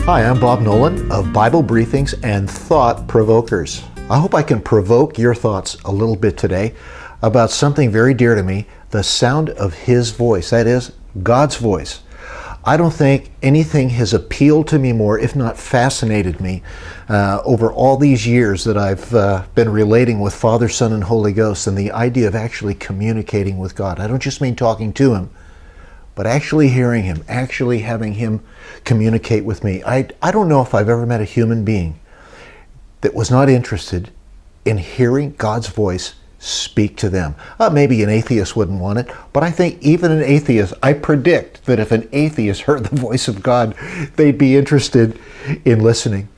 Hi, I'm Bob Nolan of Bible Briefings and Thought Provokers. I hope I can provoke your thoughts a little bit today about something very dear to me, the sound of His voice, that is, God's voice. I don't think anything has appealed to me more, if not fascinated me, over all these years that I've been relating with Father, Son, and Holy Ghost, than the idea of actually communicating with God. I don't just mean talking to Him, but actually hearing Him, actually having Him communicate with me. I don't know if I've ever met a human being that was not interested in hearing God's voice speak to them. Maybe an atheist wouldn't want it, but I think even an atheist, I predict that if an atheist heard the voice of God, they'd be interested in listening.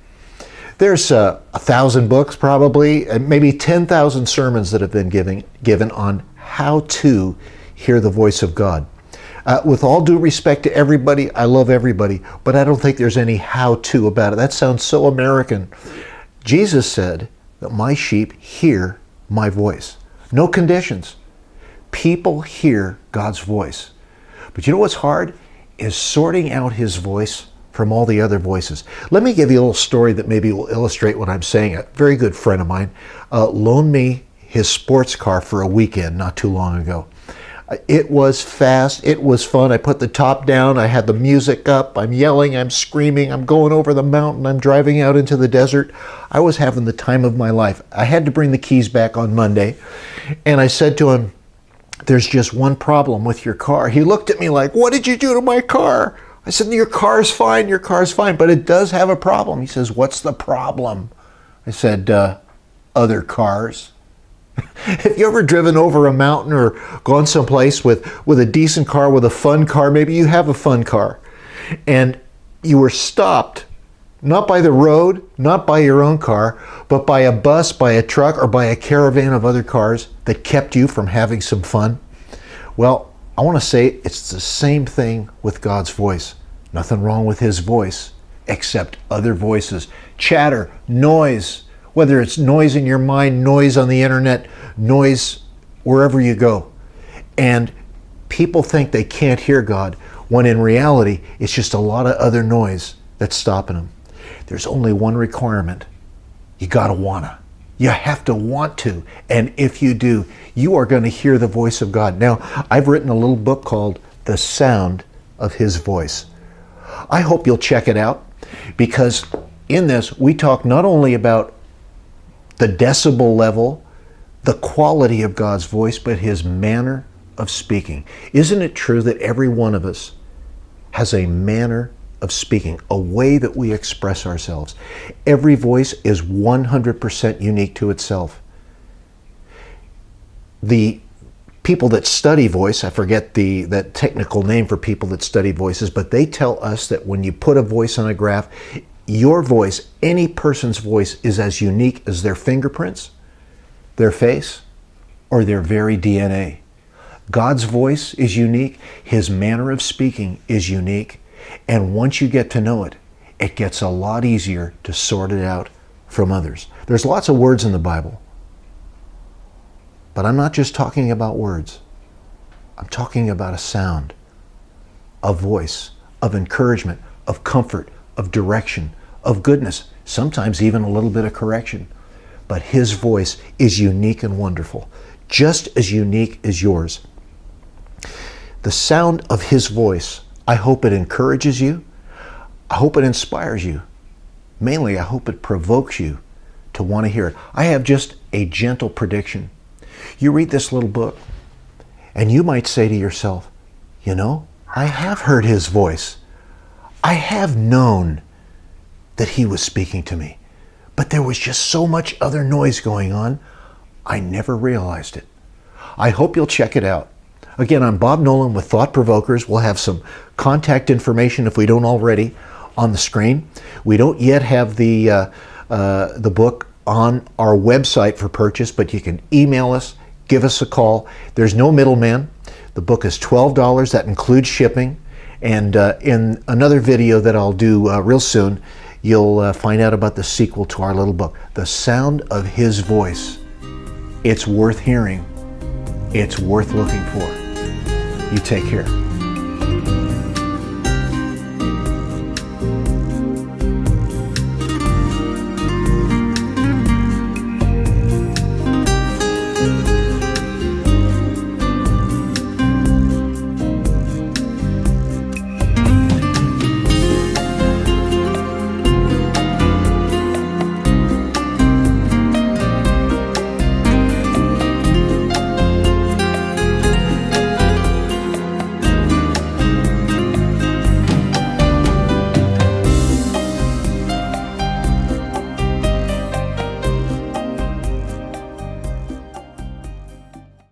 There's 1,000 books probably, and maybe 10,000 sermons that have been given on how to hear the voice of God. With all due respect to everybody, I love everybody, but I don't think there's any how-to about it. That sounds so American. Jesus said that my sheep hear my voice. No conditions. People hear God's voice. But you know what's hard? Is sorting out His voice from all the other voices. Let me give you a little story that maybe will illustrate what I'm saying. A very good friend of mine loaned me his sports car for a weekend not too long ago. It was fast, it was fun. I put the top down, I had the music up, I'm yelling, I'm screaming, I'm going over the mountain, I'm driving out into the desert. I was having the time of my life. I had to bring the keys back on Monday, and I said to him, "There's just one problem with your car." He looked at me like, "What did you do to my car?" I said, "Your car's fine, but it does have a problem." He says, "What's the problem?" I said, "Other cars." Have you ever driven over a mountain or gone someplace with a decent car, with a fun car? Maybe you have a fun car, and you were stopped, not by the road, not by your own car, but by a bus, by a truck, or by a caravan of other cars that kept you from having some fun. Well, I want to say it's the same thing with God's voice. Nothing wrong with His voice, except other voices. Chatter, noise, whether it's noise in your mind, noise on the internet, noise wherever you go. And people think they can't hear God, when in reality, it's just a lot of other noise that's stopping them. There's only one requirement. You gotta wanna. You have to want to. And if you do, you are going to hear the voice of God. Now, I've written a little book called The Sound of His Voice. I hope you'll check it out, because in this, we talk not only about the decibel level, the quality of God's voice, but His manner of speaking. Isn't it true that every one of us has a manner of speaking, a way that we express ourselves? Every voice is 100% unique to itself. The people that study voice, I forget that technical name for people that study voices, but they tell us that when you put a voice on a graph, your voice, any person's voice, is as unique as their fingerprints, their face, or their very DNA. God's voice is unique. His manner of speaking is unique. And once you get to know it, it gets a lot easier to sort it out from others. There's lots of words in the Bible. But I'm not just talking about words. I'm talking about a sound, a voice of encouragement, of comfort, of direction, of goodness, sometimes even a little bit of correction. But His voice is unique and wonderful, just as unique as yours. The sound of His voice, I hope it encourages you. I hope it inspires you. Mainly, I hope it provokes you to want to hear it. I have just a gentle prediction. You read this little book, and you might say to yourself, you know, I have heard His voice. I have known that He was speaking to me, but there was just so much other noise going on, I never realized it. I hope you'll check it out. Again, I'm Bob Nolan with Thought Provokers. We'll have some contact information, if we don't already, on the screen. We don't yet have the book on our website for purchase, but you can email us, give us a call. There's no middleman. The book is $12. That includes shipping. And in another video that I'll do real soon, you'll find out about the sequel to our little book, The Sound of His Voice. It's worth hearing. It's worth looking for. You take care.